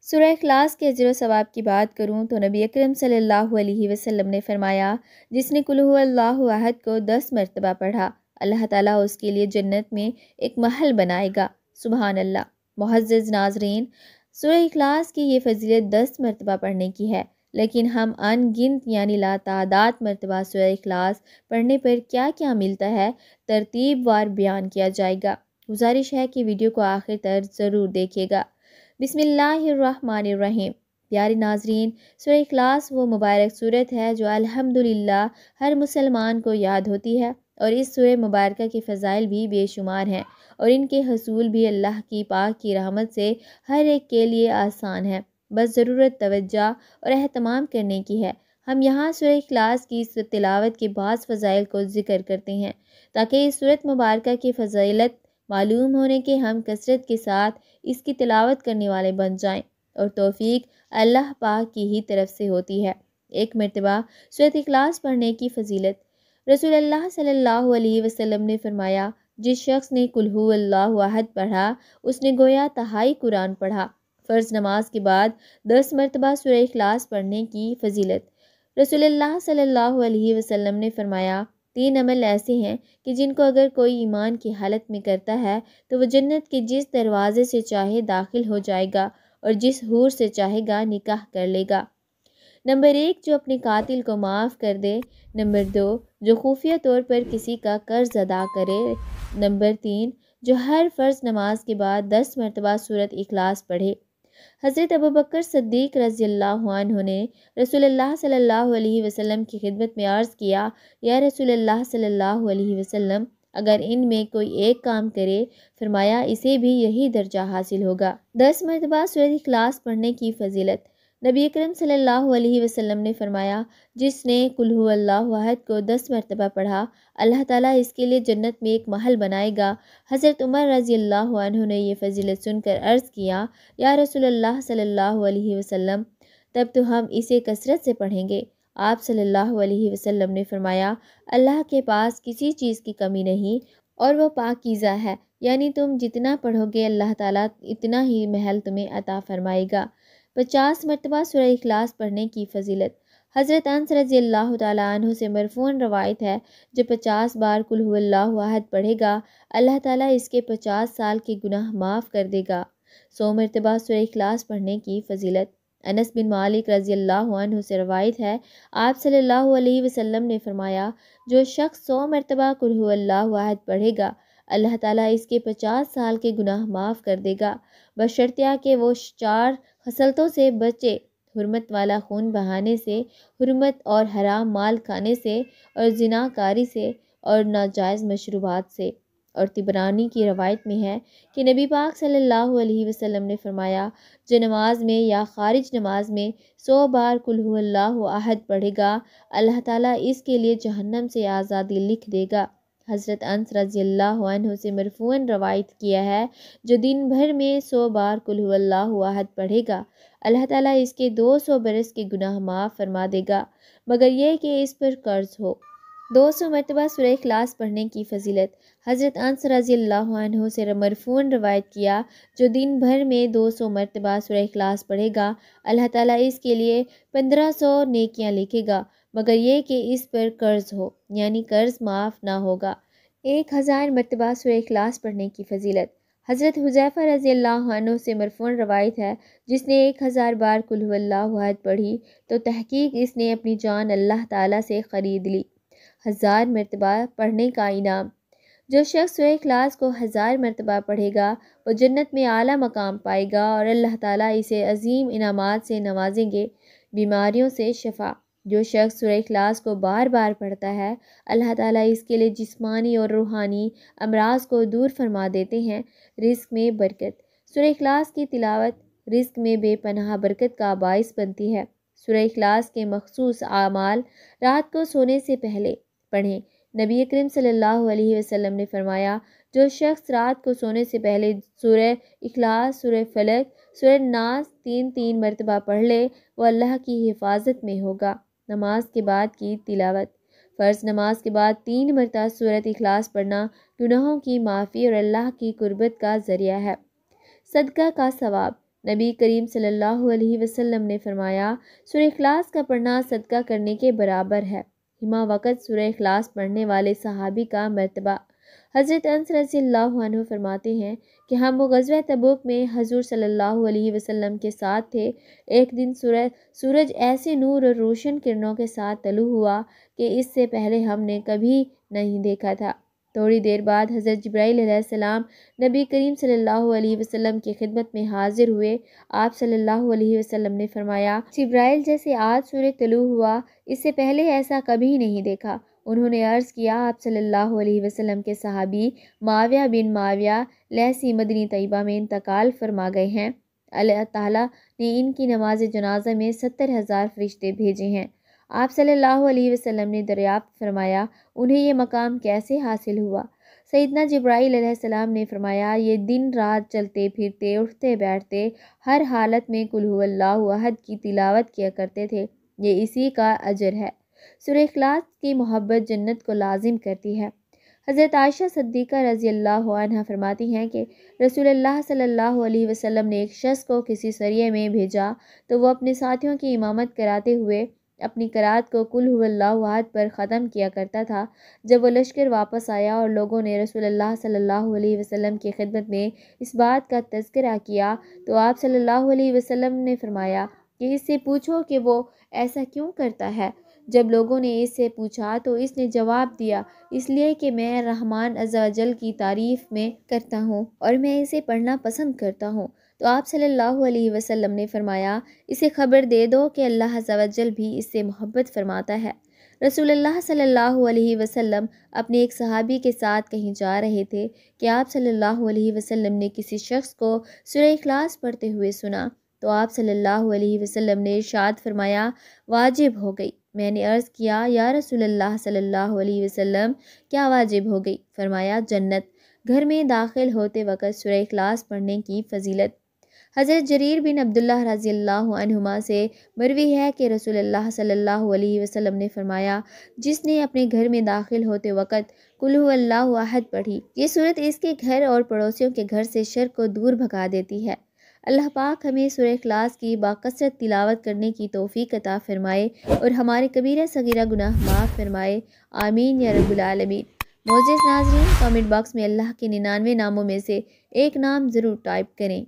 سورہ اخلاص کے اجر و ثواب کی بات کروں تو نبی اکرم صلی اللہ علیہ وسلم نے فرمایا، جس نے قل هو اللہ احد کو 10 مرتبہ پڑھا، اللہ تعالیٰ اس کے لیے جنت میں ایک محل بنائے گا۔ سبحان اللہ۔ معزز ناظرین، سورہ اخلاص کی یہ فضیلت 10 مرتبہ پڑھنے کی ہے، لیکن ہم ان گنت یعنی لا تعداد مرتبہ سورہ اخلاص پڑھنے پر کیا کیا ملتا ہے، ترتیب وار بیان کیا جائے گا۔ گزارش ہے کہ ویڈیو کو آخر تک ضرور دیکھیے گا۔ بسم اللہ الرحمن الرحیم۔ پیارے ناظرین، سورہ اخلاص وہ مبارک صورت ہے جو الحمدللہ ہر مسلمان کو یاد ہوتی ہے، اور اس سورہ مبارکہ کے فضائل بھی بے شمار ہیں، اور ان کے حصول بھی اللہ کی پاک کی رحمت سے ہر ایک کے لیے آسان ہے، بس ضرورت توجہ اور اہتمام کرنے کی ہے۔ ہم یہاں سورہ اخلاص کی تلاوت کے بعض فضائل کو ذکر کرتے ہیں تاکہ اس سورت مبارکہ کی فضیلت معلوم ہونے کے ہم کثرت کے ساتھ اس کی تلاوت کرنے والے بن جائیں، اور توفیق اللہ پاک کی ہی طرف سے ہوتی ہے۔ ایک مرتبہ سورۃ اخلاص پڑھنے کی فضیلت۔ رسول اللہ صلی اللہ علیہ وسلم نے فرمایا، جس شخص نے قل هو اللہ احد پڑھا، اس نے گویا تہائی قرآن پڑھا۔ فرض نماز کے بعد 10 مرتبہ سورہ اخلاص پڑھنے کی فضیلت۔ رسول اللہ صلی اللہ علیہ وسلم نے فرمایا، 3 عمل ایسے ہیں کہ جن کو اگر کوئی ایمان کی حالت میں کرتا ہے تو وہ جنت کے جس دروازے سے چاہے داخل ہو جائے گا، اور جس حور سے چاہے گا نکاح کر لے گا۔ نمبر 1، جو اپنے قاتل کو معاف کر دے۔ نمبر 2، جو خفیہ طور پر کسی کا قرض ادا کرے۔ نمبر 3، جو ہر فرض نماز کے بعد 10 مرتبہ سورۃ اخلاص پڑھے۔ حضرت ابوبکر صدیق رضی اللہ عنہ نے رسول اللہ صلی اللہ علیہ وسلم کی خدمت میں عرض کیا، یا رسول اللہ صلی اللہ علیہ وسلم، اگر ان میں کوئی ایک کام کرے، فرمایا اسے بھی یہی درجہ حاصل ہوگا۔ 10 مرتبہ سورۃ اخلاص پڑھنے کی فضیلت۔ نبی اکرم صلی اللہ علیہ وسلم نے فرمایا، جس نے قل هو اللہ احد کو 10 مرتبہ پڑھا، اللہ تعالیٰ اس کے لیے جنت میں ایک محل بنائے گا۔ حضرت عمر رضی اللہ عنہ نے یہ فضیلت سن کر عرض کیا، یا رسول اللہ صلی اللہ علیہ وسلم، تب تو ہم اسے کثرت سے پڑھیں گے۔ آپ صلی اللہ علیہ وسلم نے فرمایا، اللہ کے پاس کسی چیز کی کمی نہیں، اور وہ پاکیزہ ہے، یعنی تم جتنا پڑھو گے اللہ تعالیٰ اتنا ہی محل تمہیں عطا فرمائے گا۔ 50 مرتبہ سورہ اخلاص پڑھنے کی فضیلت۔ حضرت انس رضی اللہ تعالیٰ عنہ سے مرفوعاً روایت ہے، جو 50 بار قل هو اللہ احد پڑھے گا، اللہ تعالیٰ اس کے 50 سال کے گناہ معاف کر دے گا۔ 100 مرتبہ سورہ اخلاص پڑھنے کی فضیلت۔ انس بن مالک رضی اللہ عنہ سے روایت ہے، آپ صلی اللہ علیہ وسلم نے فرمایا، جو شخص 100 مرتبہ قل هو اللہ احد پڑھے گا، اللہ تعالیٰ اس کے 50 سال کے گناہ معاف کر دے گا، بشرطیہ کہ وہ 4 خصلتوں سے بچے: حرمت والا خون بہانے سے، حرمت اور حرام مال کھانے سے، اور زنا کاری سے، اور ناجائز مشروبات سے۔ اور طبرانی کی روایت میں ہے کہ نبی پاک صلی اللہ علیہ وسلم نے فرمایا، جو نماز میں یا خارج نماز میں 100 بار قل هو اللہ احد پڑھے گا، اللہ تعالیٰ اس کے لیے جہنم سے آزادی لکھ دے گا۔ حضرت انس رضی اللہ عنہ سے مرفوعاً روایت کیا ہے، جو دن بھر میں 100 بار قل هو اللہ احد پڑھے گا، اللہ تعالیٰ اس کے 200 برس کے گناہ معاف فرما دے گا، مگر یہ کہ اس پر قرض ہو۔ 200 مرتبہ سورہ اخلاص پڑھنے کی فضیلت۔ حضرت انس رضی اللہ عنہ سے مرفوعاً روایت کیا، جو دن بھر میں 200 مرتبہ سورہ اخلاص پڑھے گا، اللہ تعالیٰ اس کے لیے 1500 نیکیاں لکھے گا، مگر یہ کہ اس پر قرض ہو، یعنی قرض معاف نہ ہوگا۔ 1000 مرتبہ سورہ اخلاص پڑھنے کی فضیلت۔ حضرت حذیفہ رضی اللہ عنہ سے مرفوعاً روایت ہے، جس نے 1000 بار قل هو اللہ احد پڑھی تو تحقیق اس نے اپنی جان اللہ تعالیٰ سے خرید لی۔ 1000 مرتبہ پڑھنے کا انعام۔ جو شخص سورہ اخلاص کو 1000 مرتبہ پڑھے گا، وہ جنت میں اعلیٰ مقام پائے گا، اور اللہ تعالیٰ اسے عظیم انعامات سے نوازیں گے۔ بیماریوں سے شفا۔ جو شخص سورہ اخلاص کو بار بار پڑھتا ہے، اللہ تعالیٰ اس کے لیے جسمانی اور روحانی امراض کو دور فرما دیتے ہیں۔ رزق میں برکت۔ سورہ اخلاص کی تلاوت رزق میں بے پناہ برکت کا باعث بنتی ہے۔ سورہ اخلاص کے مخصوص اعمال رات کو سونے سے پہلے پڑھیں۔ نبی اکرم صلی اللہ علیہ وسلم نے فرمایا، جو شخص رات کو سونے سے پہلے سورہ اخلاص، سورہ فلق، سورہ ناس 3 مرتبہ پڑھ لے، وہ اللہ کی حفاظت میں ہوگا۔ نماز کے بعد کی تلاوت۔ فرض نماز کے بعد 3 مرتبہ سورۃ اخلاص پڑھنا گناہوں کی معافی اور اللہ کی قربت کا ذریعہ ہے۔ صدقہ کا ثواب۔ نبی کریم صلی اللہ علیہ وسلم نے فرمایا سورہ اخلاص کا پڑھنا صدقہ کرنے کے برابر ہے۔ ہمہ وقت سورہ اخلاص پڑھنے والے صحابی کا مرتبہ۔ حضرت انس رضی اللہ عنہ فرماتے ہیں کہ ہم غزوہ تبوک میں حضور صلی اللہ علیہ وسلم کے ساتھ تھے۔ ایک دن سورج ایسے نور اور روشن کرنوں کے ساتھ طلوع ہوا کہ اس سے پہلے ہم نے کبھی نہیں دیکھا تھا۔ تھوڑی دیر بعد حضرت جبرائیل علیہ السلام نبی کریم صلی اللہ علیہ وسلم کی خدمت میں حاضر ہوئے۔ آپ صلی اللہ علیہ وسلم نے فرمایا جبرائیل جیسے آج سورج طلوع ہوا اس سے پہلے ایسا کبھی نہیں دیکھا۔ انہوں نے عرض کیا آپ صلی اللہ علیہ وسلم کے صحابی معاویہ بن معاویہ لیثی مدینہ طیبہ میں انتقال فرما گئے ہیں۔ اللہ تعالیٰ نے ان کی نماز جنازہ میں 70,000 فرشتے بھیجے ہیں۔ آپ صلی اللہ علیہ وسلم نے دریافت فرمایا انہیں یہ مقام کیسے حاصل ہوا؟ سیدنا جبرائیل علیہ السلام نے فرمایا یہ دن رات چلتے پھرتے اٹھتے بیٹھتے ہر حالت میں قل هو اللہ احد کی تلاوت کیا کرتے تھے، یہ اسی کا اجر ہے۔ سورہ اخلاص کی محبت جنت کو لازم کرتی ہے۔ حضرت عائشہ صدیقہ رضی اللہ عنہ فرماتی ہیں کہ رسول اللہ صلی اللہ علیہ وسلم نے ایک شخص کو کسی سریے میں بھیجا تو وہ اپنے ساتھیوں کی امامت کراتے ہوئے اپنی قرات کو قل هو اللہ احد پر ختم کیا کرتا تھا۔ جب وہ لشکر واپس آیا اور لوگوں نے رسول اللہ صلی اللہ علیہ وسلم کی خدمت میں اس بات کا تذکرہ کیا تو آپ صلی اللہ علیہ وسلم نے فرمایا کہ اس سے پوچھو کہ وہ ایسا کیوں کرتا ہے۔ جب لوگوں نے اس سے پوچھا تو اس نے جواب دیا اس لیے کہ میں رحمان عز و جل کی تعریف میں کرتا ہوں اور میں اسے پڑھنا پسند کرتا ہوں۔ تو آپ صلی اللہ علیہ وسلم نے فرمایا اسے خبر دے دو کہ اللہ عز و جل بھی اس سے محبت فرماتا ہے۔ رسول اللہ صلی اللہ علیہ وسلم اپنے ایک صحابی کے ساتھ کہیں جا رہے تھے کہ آپ صلی اللہ علیہ وسلم نے کسی شخص کو سورہ اخلاص پڑھتے ہوئے سنا تو آپ صلی اللہ علیہ وسلم نے ارشاد فرمایا واجب ہو گئی۔ میں نے عرض کیا یا رسول اللہ صلی اللہ علیہ وسلم کیا واجب ہو گئی؟ فرمایا جنت۔ گھر میں داخل ہوتے وقت سورہ اخلاص پڑھنے کی فضیلت۔ حضرت جریر بن عبداللہ رضی اللہ عنہما سے مروی ہے کہ رسول اللہ صلی اللہ علیہ وسلم نے فرمایا جس نے اپنے گھر میں داخل ہوتے وقت قل هو اللہ احد پڑھی یہ صورت اس کے گھر اور پڑوسیوں کے گھر سے شر کو دور بھگا دیتی ہے۔ اللہ پاک ہمیں سورہ اخلاص کی باکثرت تلاوت کرنے کی توفیق عطا فرمائے اور ہمارے کبیرہ صغیرہ گناہ معاف فرمائے، آمین یا رب العالمین۔ معزز ناظرین، کامنٹ باکس میں اللہ کے 99 ناموں میں سے ایک نام ضرور ٹائپ کریں۔